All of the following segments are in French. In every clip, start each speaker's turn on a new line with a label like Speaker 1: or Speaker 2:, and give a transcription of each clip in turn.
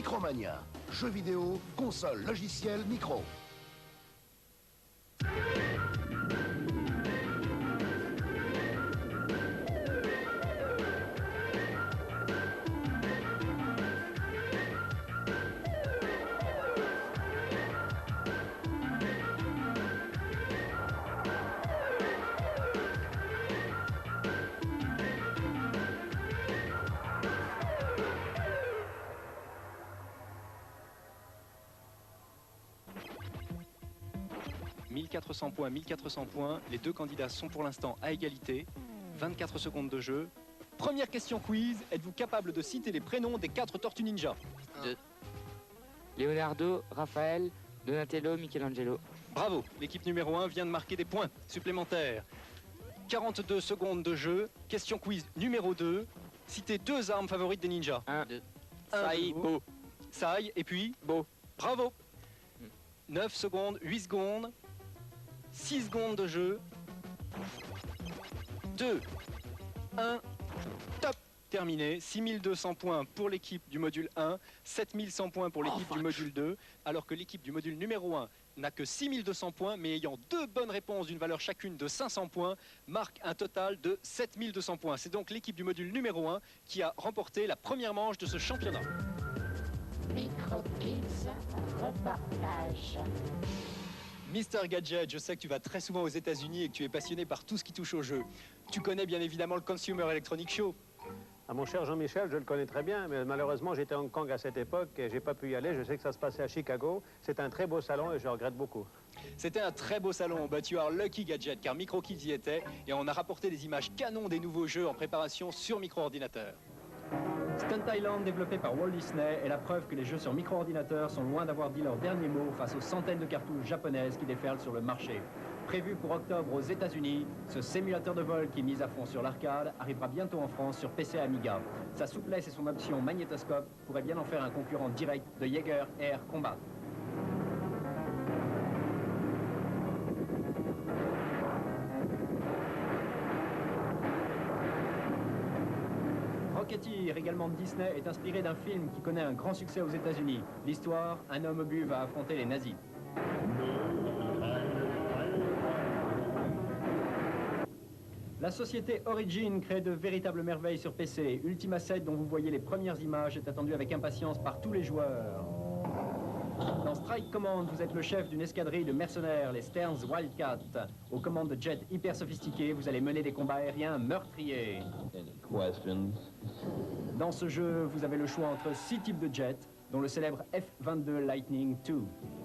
Speaker 1: Micromania. Jeux vidéo, console, logiciel, micro.
Speaker 2: « 1400 points, 1400 points. Les deux candidats sont pour l'instant à égalité. 24 secondes de jeu. Première question quiz. Êtes-vous capable de citer les prénoms des 4 Tortues Ninja?
Speaker 3: Leonardo, Raphaël, Donatello, Michelangelo.
Speaker 2: Bravo. L'équipe numéro 1 vient de marquer des points supplémentaires. 42 secondes de jeu. Question quiz numéro 2. Citez 2 armes favorites des ninjas.
Speaker 3: 1, 2.
Speaker 2: Un
Speaker 3: Sai,
Speaker 2: de vous.
Speaker 3: Bo.
Speaker 2: Sai et puis
Speaker 3: Bo.
Speaker 2: Bravo. 9 secondes, 8 secondes. 6 secondes de jeu. 2, 1, top. Terminé. 6200 points pour l'équipe du module 1, 7100 points pour l'équipe du module 2, alors que l'équipe du module numéro 1 n'a que 6200 points, mais ayant 2 bonnes réponses d'une valeur chacune de 500 points, marque un total de 7200 points. C'est donc l'équipe du module numéro 1 qui a remporté la première manche de ce championnat.
Speaker 4: Microkids, reportage.
Speaker 2: Mister Gadget, je sais que tu vas très souvent aux États-Unis et que tu es passionné par tout ce qui touche au jeu. Tu connais bien évidemment le Consumer Electronic Show.
Speaker 5: Ah, mon cher Jean-Michel, je le connais très bien, mais malheureusement j'étais à Hong Kong à cette époque et j'ai pas pu y aller. Je sais que ça se passait à Chicago. C'est un très beau salon et je regrette beaucoup.
Speaker 2: C'était un très beau salon, but you are lucky Gadget, car MicroKids y était et on a rapporté des images canons des nouveaux jeux en préparation sur micro-ordinateur. Stunt Island, développé par Walt Disney, est la preuve que les jeux sur micro-ordinateur sont loin d'avoir dit leur dernier mot face aux centaines de cartouches japonaises qui déferlent sur le marché. Prévu pour octobre aux États-Unis, ce simulateur de vol qui est mis à fond sur l'arcade arrivera bientôt en France sur PC et Amiga. Sa souplesse et son option magnétoscope pourraient bien en faire un concurrent direct de Jaeger Air Combat. Rocketeer, également de Disney, est inspiré d'un film qui connaît un grand succès aux États-Unis. L'histoire, un homme obus va affronter les nazis. La société Origin crée de véritables merveilles sur PC. Ultima 7, dont vous voyez les premières images, est attendu avec impatience par tous les joueurs. Dans Strike Command, vous êtes le chef d'une escadrille de mercenaires, les Stearns Wildcat. Aux commandes de jets hyper sophistiqués, vous allez mener des combats aériens meurtriers. Dans ce jeu, vous avez le choix entre 6 types de jets, dont le célèbre F-22 Lightning II.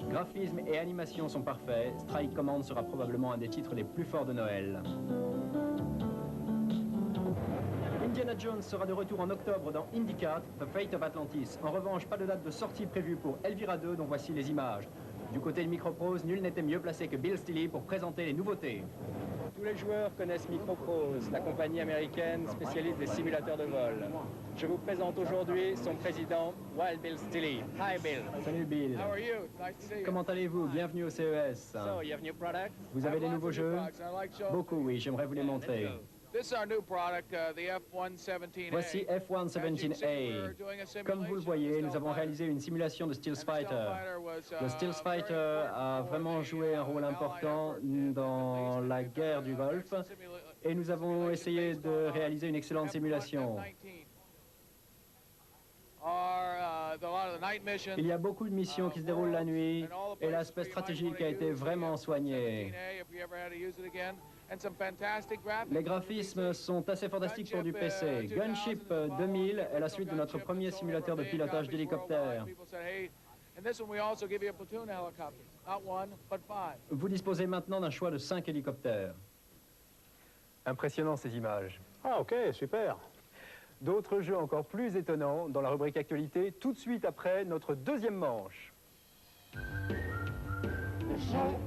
Speaker 2: Graphisme et animation sont parfaits. Strike Command sera probablement un des titres les plus forts de Noël. Indiana Jones sera de retour en octobre dans Indy 4, The Fate of Atlantis. En revanche, pas de date de sortie prévue pour Elvira 2, dont voici les images. Du côté de Microprose, nul n'était mieux placé que Bill Stilley pour présenter les nouveautés. Tous les joueurs connaissent Microprose, la compagnie américaine spécialiste des simulateurs de vol. Je vous présente aujourd'hui son président, Wild Bill Stilley. Hi Bill. Salut Bill. Comment allez-vous? Bienvenue au CES. Vous avez des nouveaux jeux? Beaucoup, oui, j'aimerais vous les montrer. Voici F-117A. Comme vous le voyez, nous avons réalisé une simulation de Stealth Fighter. Le Stealth Fighter a vraiment joué un rôle important dans la guerre du Golfe et nous avons essayé de réaliser une excellente simulation. Il y a beaucoup de missions qui se déroulent la nuit et l'aspect stratégique a été vraiment soigné. Les graphismes sont assez fantastiques pour du PC. Gunship 2000 est la suite de notre premier simulateur de pilotage d'hélicoptère. Vous disposez maintenant d'un choix de 5 hélicoptères. Impressionnant ces images.
Speaker 5: Ah, ok, super.
Speaker 2: D'autres jeux encore plus étonnants dans la rubrique actualité, tout de suite après notre deuxième manche.
Speaker 4: Deuxième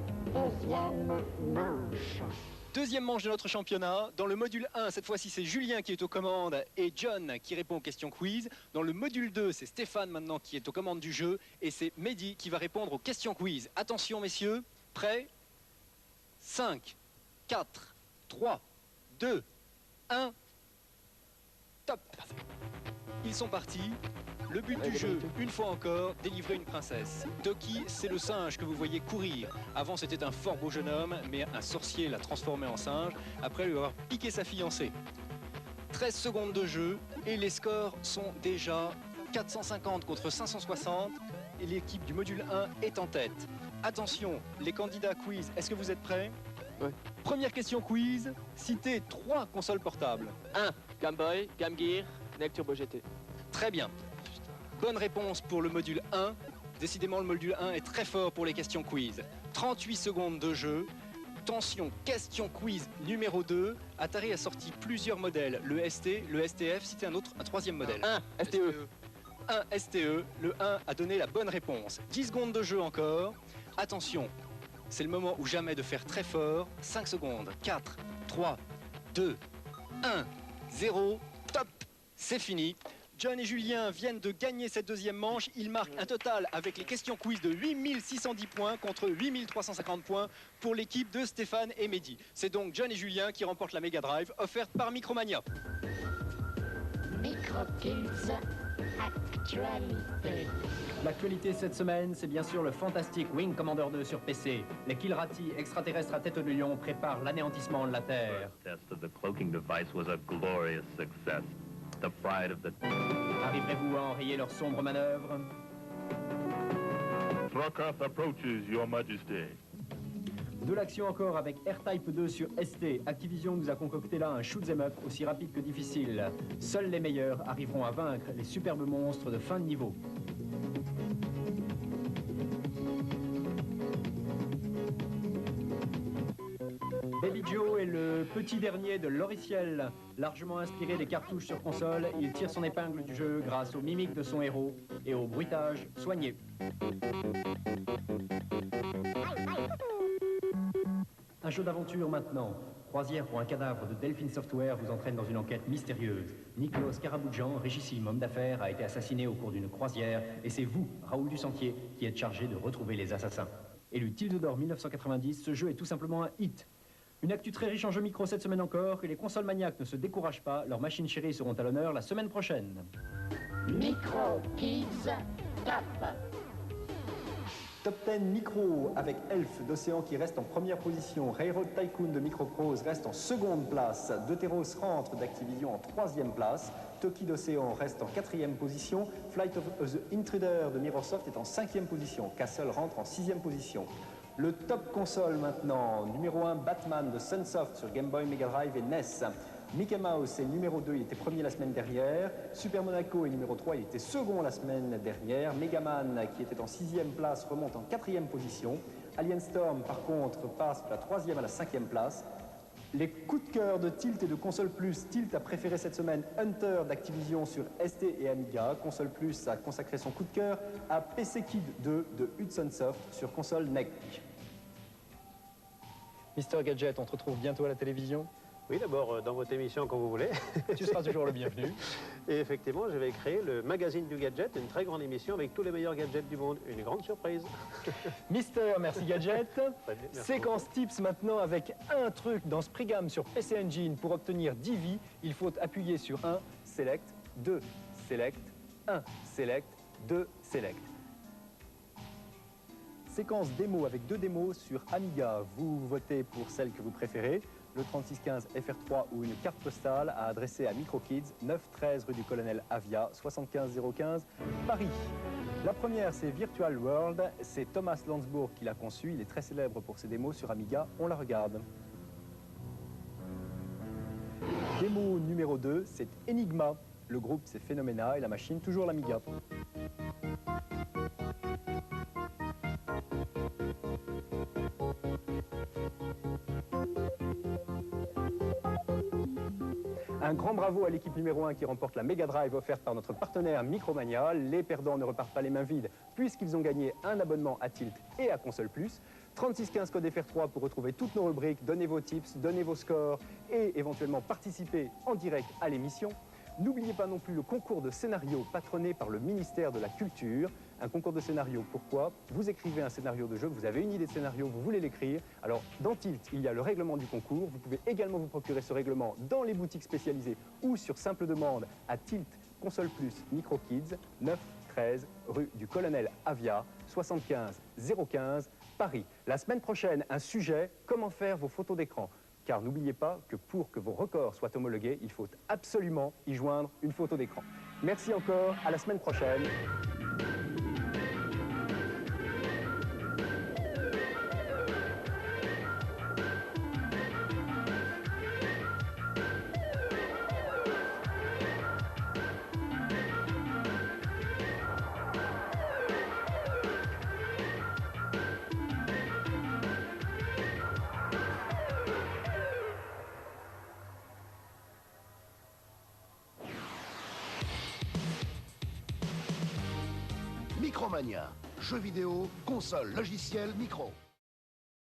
Speaker 4: manche.
Speaker 2: Deuxième manche de notre championnat. Dans le module 1, cette fois-ci, c'est Julien qui est aux commandes et John qui répond aux questions quiz. Dans le module 2, c'est Stéphane maintenant qui est aux commandes du jeu et c'est Mehdi qui va répondre aux questions quiz. Attention, messieurs, prêts? 5, 4, 3, 2, 1, top. Ils sont partis.
Speaker 6: Le but du jeu, une fois encore, délivrer une princesse. Toki, c'est le singe que vous voyez courir. Avant, c'était un fort beau jeune homme, mais un sorcier l'a transformé en singe après lui avoir piqué sa fiancée. 13 secondes de jeu et les scores sont déjà 450 contre 560 et l'équipe du module 1 est en tête. Attention, les candidats quiz, est-ce que vous êtes prêts?
Speaker 3: Ouais.
Speaker 6: Première question quiz, citez 3 consoles portables.
Speaker 3: 1. Game Boy, Game Gear, NEC Turbo GT.
Speaker 6: Très bien. Bonne réponse pour le module 1. Décidément, le module 1 est très fort pour les questions quiz. 38 secondes de jeu. Attention, question quiz numéro 2. Atari a sorti plusieurs modèles. Le ST, le STF, citez un troisième modèle.
Speaker 3: 1. STE.
Speaker 6: 1 STE. Le 1 a donné la bonne réponse. 10 secondes de jeu encore. Attention, c'est le moment ou jamais de faire très fort. 5 secondes. 4, 3, 2, 1, 0. Top, c'est fini. John et Julien viennent de gagner cette deuxième manche. Ils marquent un total avec les questions quiz de 8610 points contre 8350 points pour l'équipe de Stéphane et Mehdi. C'est donc John et Julien qui remportent la Mega Drive offerte par Micromania.
Speaker 4: Microkids, actualité.
Speaker 2: L'actualité cette semaine, c'est bien sûr le fantastique Wing Commander 2 sur PC. Les Kilrati, extraterrestres à tête de lion, préparent l'anéantissement de la Terre.
Speaker 7: Test of the cloaking device was a glorious success. The pride of the...
Speaker 2: Arriverez-vous à enrayer leurs sombres manœuvres?
Speaker 7: Throckoth approaches, Your Majesty.
Speaker 2: De l'action encore avec R-Type 2 sur ST. Activision nous a concocté là un shoot'em up aussi rapide que difficile. Seuls les meilleurs arriveront à vaincre les superbes monstres de fin de niveau. Baby Joe est le petit dernier de Loriciel. Largement inspiré des cartouches sur console, il tire son épingle du jeu grâce aux mimiques de son héros et au bruitage soigné. Un jeu d'aventure maintenant. Croisière pour un cadavre de Delphine Software vous entraîne dans une enquête mystérieuse. Nicolas Caraboudjan, richissime homme d'affaires, a été assassiné au cours d'une croisière et c'est vous, Raoul Dusentier, qui êtes chargé de retrouver les assassins. Élu Tilde d'Or 1990, ce jeu est tout simplement un hit. Une actu très riche en jeux micro cette semaine encore, que les consoles maniaques ne se découragent pas, leurs machines chéries seront à l'honneur la semaine prochaine.
Speaker 4: Microkids, top.
Speaker 8: Top 10 Micro avec Elf d'Océan qui reste en première position. Railroad Tycoon de Microprose reste en seconde place. Deuteros rentre d'Activision en troisième place. Toki d'Océan reste en quatrième position. Flight of the Intruder de Mirrorsoft est en cinquième position. Castle rentre en sixième position. Le top console maintenant, numéro 1 Batman de Sunsoft sur Game Boy, Mega Drive et NES. Mickey Mouse est numéro 2, il était premier la semaine dernière. Super Monaco est numéro 3, il était second la semaine dernière. Megaman, qui était en sixième place, remonte en quatrième position. Alien Storm, par contre, passe de la troisième à la cinquième place. Les coups de cœur de Tilt et de Console Plus. Tilt a préféré cette semaine Hunter d'Activision sur ST et Amiga. Console Plus a consacré son coup de cœur à PC Kid 2 de Hudson Soft sur console NEC.
Speaker 2: Mister Gadget, on te retrouve bientôt à la télévision.
Speaker 5: Oui, d'abord dans votre émission quand vous voulez.
Speaker 2: Tu seras toujours le bienvenu.
Speaker 5: Et effectivement, je vais créer le magazine du gadget, une très grande émission avec tous les meilleurs gadgets du monde. Une grande surprise.
Speaker 2: Mister, merci Gadget.
Speaker 5: Merci.
Speaker 2: Séquence tips maintenant avec un truc dans Sprigam sur PC Engine. Pour obtenir 10 vies, il faut appuyer sur 1, Select, 2, Select, 1, Select, 2, Select. Séquence démo avec 2 démos sur Amiga. Vous votez pour celle que vous préférez. Le 3615 FR3 ou une carte postale à adresser à Microkids, 913 rue du Colonel Avia, 75015 Paris. La première, c'est Virtual World. C'est Thomas Landsbourg qui l'a conçu. Il est très célèbre pour ses démos sur Amiga. On la regarde. Démo numéro 2, c'est Enigma. Le groupe, c'est Phenomena et la machine, toujours l'Amiga. Un grand bravo à l'équipe numéro 1 qui remporte la Mega Drive offerte par notre partenaire Micromania. Les perdants ne repartent pas les mains vides puisqu'ils ont gagné un abonnement à Tilt et à Console Plus. 3615 code FR3 pour retrouver toutes nos rubriques, donner vos tips, donner vos scores et éventuellement participer en direct à l'émission. N'oubliez pas non plus le concours de scénario patronné par le ministère de la Culture. Un concours de scénario, pourquoi? Vous écrivez un scénario de jeu, vous avez une idée de scénario, vous voulez l'écrire. Alors, dans Tilt, il y a le règlement du concours. Vous pouvez également vous procurer ce règlement dans les boutiques spécialisées ou sur simple demande à Tilt
Speaker 8: Console Plus Micro Kids, 9-13 rue du Colonel Avia, 75 015 Paris. La semaine prochaine, un sujet, comment faire vos photos d'écran. Car n'oubliez pas que pour que vos records soient homologués, il faut absolument y joindre une photo d'écran. Merci encore, à la semaine prochaine.
Speaker 1: Micromania. Jeux vidéo, console, logiciel, micro.